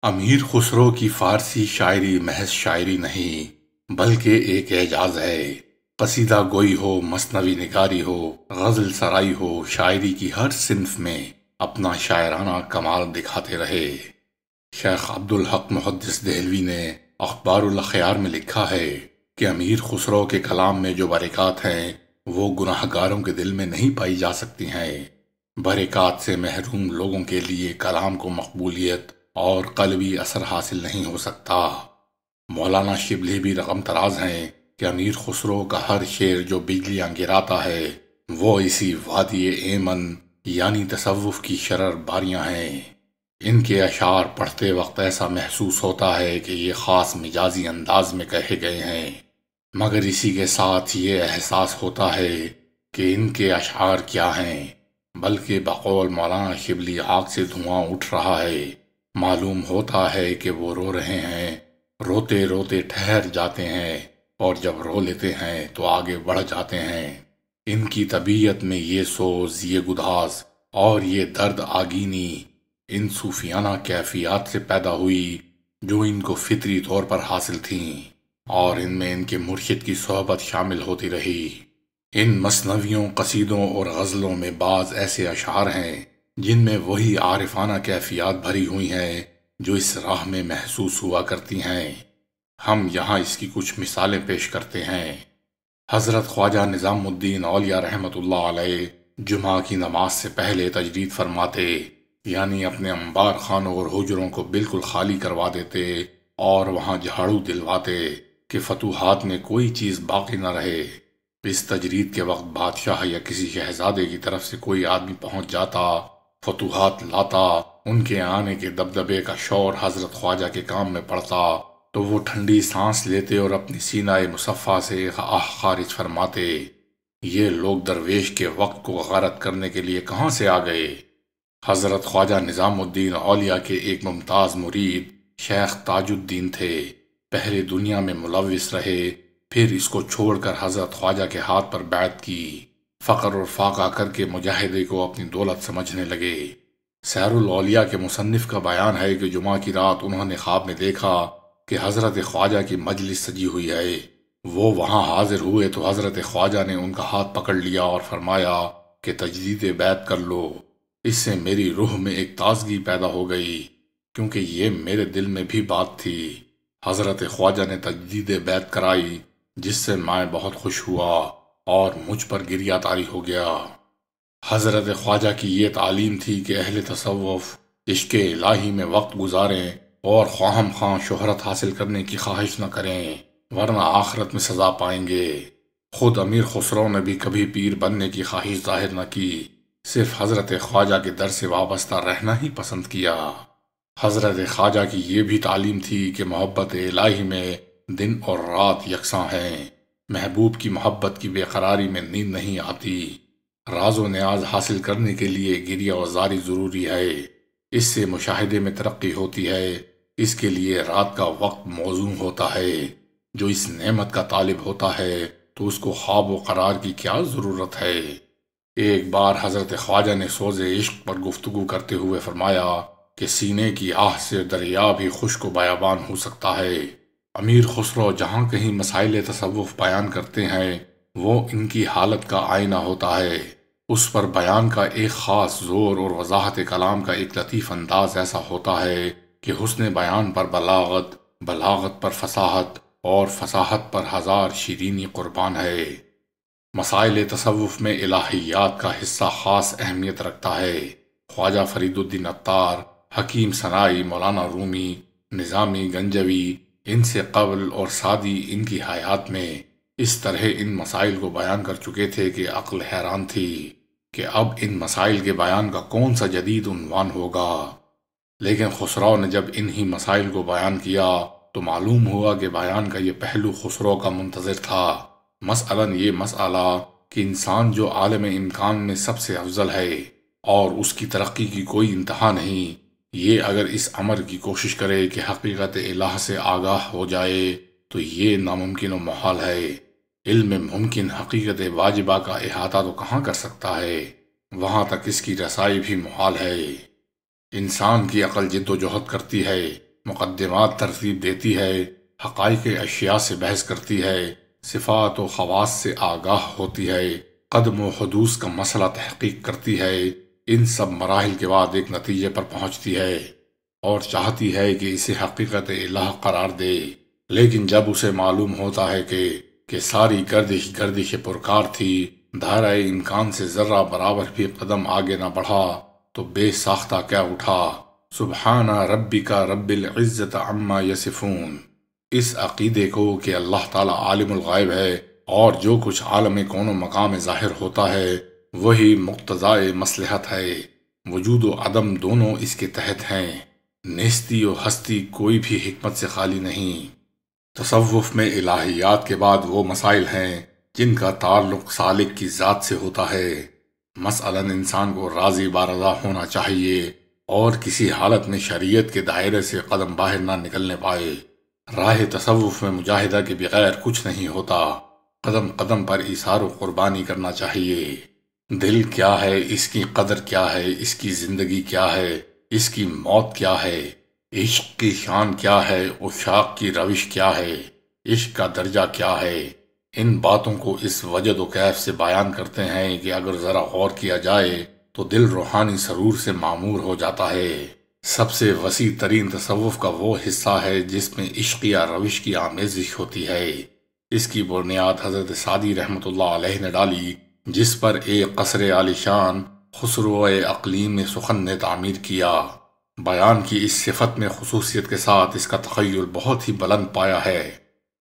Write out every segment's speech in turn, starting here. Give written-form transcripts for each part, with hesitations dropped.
امیر خسرو کی فارسی شاعری محض شاعری نہیں بلکہ ایک اعجاز ہے۔ قصیدہ گوئی ہو، مثنوی نگاری ہو، غزل سرائی ہو، شاعری کی ہر صنف میں اپنا شاعرانہ کمال دکھاتے رہے۔ شیخ عبدالحق محدث دہلوی نے اخبار الاخیار میں لکھا ہے کہ امیر خسرو کے کلام میں جو برکات ہیں وہ گناہ گاروں کے دل میں نہیں پائی جا سکتی ہیں۔ برکات سے محروم لوگوں کے لیے کلام کو مقبولیت اور قلبی اثر حاصل نہیں ہو سکتا۔ مولانا شبلی بھی رقم تراز ہیں کہ امیر خسرو کا ہر شعر جو بجلیاں گراتا ہے وہ اسی وادی ایمن یعنی تصوف کی شرر باریاں ہیں۔ ان کے اشعار پڑھتے وقت ایسا محسوس ہوتا ہے کہ یہ خاص مجازی انداز میں کہے گئے ہیں، مگر اسی کے ساتھ یہ احساس ہوتا ہے کہ ان کے اشعار کیا ہیں، بلکہ بقول مولانا شبلی آگ سے دھواں اٹھ رہا ہے۔ معلوم ہوتا ہے کہ وہ رو رہے ہیں، روتے روتے ٹھہر جاتے ہیں اور جب رو لیتے ہیں تو آگے بڑھ جاتے ہیں۔ ان کی طبیعت میں یہ سوز، یہ گداز اور یہ درد آگینی ان صوفیانہ کیفیات سے پیدا ہوئی جو ان کو فطری طور پر حاصل تھیں، اور ان میں ان کے مرشد کی صحبت شامل ہوتی رہی۔ ان مثنویوں، قصیدوں اور غزلوں میں بعض ایسے اشعار ہیں جن میں وہی عارفانہ کیفیات بھری ہوئی ہیں جو اس راہ میں محسوس ہوا کرتی ہیں۔ ہم یہاں اس کی کچھ مثالیں پیش کرتے ہیں۔ حضرت خواجہ نظام الدین اولیاء رحمۃ اللہ علیہ جمعہ کی نماز سے پہلے تجرید فرماتے، یعنی اپنے انبار خانوں اور حجروں کو بالکل خالی کروا دیتے اور وہاں جھاڑو دلواتے کہ فتوحات میں کوئی چیز باقی نہ رہے۔ اس تجرید کے وقت بادشاہ یا کسی شہزادے کی طرف سے کوئی آدمی پہنچ جاتا، فتوحات لاتا، ان کے آنے کے دبدبے کا شور حضرت خواجہ کے کام میں پڑتا تو وہ ٹھنڈی سانس لیتے اور اپنی سینہ مصفا سے آہ خارج فرماتے، یہ لوگ درویش کے وقت کو غارت کرنے کے لیے کہاں سے آ گئے۔ حضرت خواجہ نظام الدین اولیاء کے ایک ممتاز مرید شیخ تاج الدین تھے، پہلے دنیا میں ملوث رہے، پھر اس کو چھوڑ کر حضرت خواجہ کے ہاتھ پر بیعت کی، فقر اور فاقہ کر کے مجاہدے کو اپنی دولت سمجھنے لگے۔ سیر الاولیاء کے مصنف کا بیان ہے کہ جمعہ کی رات انہوں نے خواب میں دیکھا کہ حضرت خواجہ کی مجلس سجی ہوئی ہے۔ وہ وہاں حاضر ہوئے تو حضرت خواجہ نے ان کا ہاتھ پکڑ لیا اور فرمایا کہ تجدید بیعت کر لو۔ اس سے میری روح میں ایک تازگی پیدا ہو گئی، کیونکہ یہ میرے دل میں بھی بات تھی۔ حضرت خواجہ نے تجدید بیعت کرائی، جس سے میں بہت خوش ہوا اور مجھ پر گریہ طاری ہو گیا۔ حضرت خواجہ کی یہ تعلیم تھی کہ اہل تصوف عشق الہی میں وقت گزاریں اور خواہم خواہ شہرت حاصل کرنے کی خواہش نہ کریں، ورنہ آخرت میں سزا پائیں گے۔ خود امیر خسرو نے بھی کبھی پیر بننے کی خواہش ظاہر نہ کی، صرف حضرت خواجہ کے در سے وابستہ رہنا ہی پسند کیا۔ حضرت خواجہ کی یہ بھی تعلیم تھی کہ محبت الہی میں دن اور رات یکساں ہیں، محبوب کی محبت کی بے قراری میں نیند نہیں آتی۔ راز و نیاز حاصل کرنے کے لیے گریہ و زاری ضروری ہے، اس سے مشاہدے میں ترقی ہوتی ہے، اس کے لیے رات کا وقت موزوں ہوتا ہے۔ جو اس نعمت کا طالب ہوتا ہے تو اس کو خواب و قرار کی کیا ضرورت ہے۔ ایک بار حضرت خواجہ نے سوز عشق پر گفتگو کرتے ہوئے فرمایا کہ سینے کی آہ سے دریا بھی خشک و بیابان ہو سکتا ہے۔ امیر خسرو جہاں کہیں مسائل تصوف بیان کرتے ہیں وہ ان کی حالت کا آئینہ ہوتا ہے، اس پر بیان کا ایک خاص زور اور وضاحت کلام کا ایک لطیف انداز ایسا ہوتا ہے کہ حسن بیان پر بلاغت، بلاغت پر فصاحت اور فصاحت پر ہزار شیرینی قربان ہے۔ مسائل تصوف میں الہیات کا حصہ خاص اہمیت رکھتا ہے۔ خواجہ فرید الدین عطار، حکیم سنائی، مولانا رومی، نظامی گنجوی، ان سے قبل اور سعدی ان کی حیات میں اس طرح ان مسائل کو بیان کر چکے تھے کہ عقل حیران تھی کہ اب ان مسائل کے بیان کا کون سا جدید عنوان ہوگا۔ لیکن خسرو نے جب انہی مسائل کو بیان کیا تو معلوم ہوا کہ بیان کا یہ پہلو خسرو کا منتظر تھا، مثلاً یہ مسئلہ کہ انسان جو عالم امکان میں سب سے افضل ہے اور اس کی ترقی کی کوئی انتہا نہیں، یہ اگر اس امر کی کوشش کرے کہ حقیقت الہ سے آگاہ ہو جائے تو یہ ناممکن و محال ہے۔ علم ممکن حقیقت واجبہ کا احاطہ تو کہاں کر سکتا ہے، وہاں تک اس کی رسائی بھی محال ہے۔ انسان کی عقل جد و جہد کرتی ہے مقدمات ترتیب دیتی ہے، حقائق اشیاء سے بحث کرتی ہے، صفات و خواص سے آگاہ ہوتی ہے، قدم و حدوث کا مسئلہ تحقیق کرتی ہے، ان سب مراحل کے بعد ایک نتیجے پر پہنچتی ہے اور چاہتی ہے کہ اسے حقیقت الہ قرار دے۔ لیکن جب اسے معلوم ہوتا ہے کہ ساری گردش پرکار تھی، دھارۂ امکان سے ذرہ برابر بھی قدم آگے نہ بڑھا، تو بے ساختہ کیا اٹھا، سبحان ربک رب العزت عما یصفون۔ اس عقیدے کو کہ اللہ تعالیٰ عالم الغیب ہے اور جو کچھ عالم کون و مقام ظاہر ہوتا ہے وہی مقتضائے مصلحت ہے، وجود و عدم دونوں اس کے تحت ہیں، نیستی و ہستی کوئی بھی حکمت سے خالی نہیں۔ تصوف میں الہیات کے بعد وہ مسائل ہیں جن کا تعلق سالک کی ذات سے ہوتا ہے۔ مثلاً انسان کو راضی بارضا ہونا چاہیے اور کسی حالت میں شریعت کے دائرے سے قدم باہر نہ نکلنے پائے۔ راہ تصوف میں مجاہدہ کے بغیر کچھ نہیں ہوتا، قدم قدم پر ایثار و قربانی کرنا چاہیے۔ دل کیا ہے، اس کی قدر کیا ہے، اس کی زندگی کیا ہے، اس کی موت کیا ہے، عشق کی شان کیا ہے، عشاق کی روش کیا ہے، عشق کا درجہ کیا ہے، ان باتوں کو اس وجد و کیف سے بیان کرتے ہیں کہ اگر ذرا غور کیا جائے تو دل روحانی سرور سے معمور ہو جاتا ہے۔ سب سے وسیع ترین تصوف کا وہ حصہ ہے جس میں عشق یا روش کی آمیزش ہوتی ہے۔ اس کی بنیاد حضرت سعدی رحمۃ اللہ علیہ نے ڈالی، جس پر ایک قصر عالی شان خسرو اقلیم سخن نے تعمیر کیا۔ بیان کی اس صفت میں خصوصیت کے ساتھ اس کا تخیل بہت ہی بلند پایا ہے۔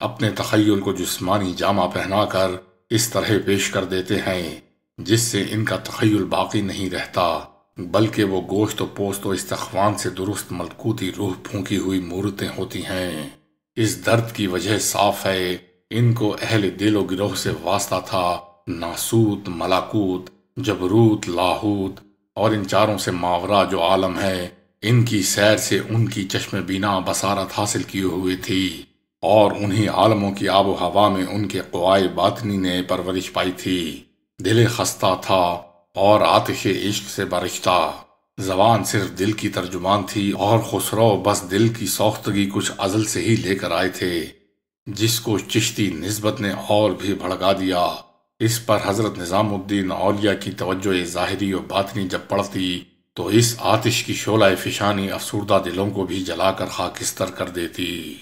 اپنے تخیل کو جسمانی جامہ پہنا کر اس طرح پیش کر دیتے ہیں جس سے ان کا تخیل باقی نہیں رہتا، بلکہ وہ گوشت و پوست و استخوان سے درست ملکوتی روح پھونکی ہوئی مورتیں ہوتی ہیں۔ اس درد کی وجہ صاف ہے، ان کو اہل دل و گروہ سے واسطہ تھا، ناسوت، ملاکوت، جبروت، لاہوت اور ان چاروں سے ماورا جو عالم ہے، ان کی سیر سے ان کی چشم بینا بصارت حاصل کیے ہوئی تھی، اور انہی عالموں کی آب و ہوا میں ان کے قوائے باطنی نے پرورش پائی تھی۔ دل خستہ تھا اور آتش عشق سے برشتہ، زبان صرف دل کی ترجمان تھی اور خسرو بس دل کی سوختگی کچھ ازل سے ہی لے کر آئے تھے، جس کو چشتی نسبت نے اور بھی بھڑکا دیا۔ اس پر حضرت نظام الدین اولیاء کی توجہ ظاہری و باطنی جب پڑتی تو اس آتش کی شعلہ فشانی افسردہ دلوں کو بھی جلا کر خاکستر کر دیتی۔